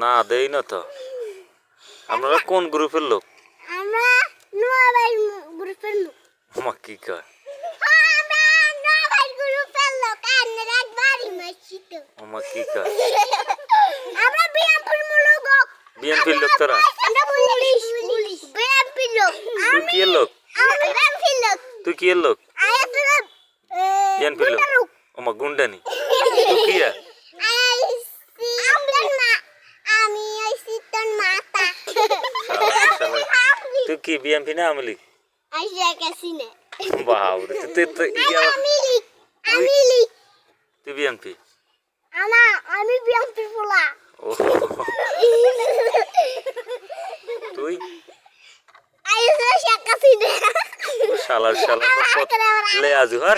না দেই না তো। আপনারা কোন গ্রুপের লোক? আমরা নোয়াবাই গ্রুপের লোক। আমার কি কয়? আমরা নোয়াবাই গ্রুপের লোক। আপনারা বাড়ি মারছি তো। আমার কি কয়? আমরা বিএমপির লোক। বিএনপির লোক তোরা? আমরা পুলিশ। বিএমপির লোক। তুই কি এর লোক? আমরা বিএমপির লোক। তুই কি এর লোক? আয়াতরা বিএনপির লোক। আমার গুন্ডানি। তুই কি এর? আমি ওই সিটন মাতা। তুই কি বিএনপি না আওয়ামী লীগ? আইসা কাসিনে। বাবরে তুই আমি লীগ। তুই বিএনপি? আমি বিএমপির পোলা। তুই? আইসা কাসিনে। শালা লে আজু হর।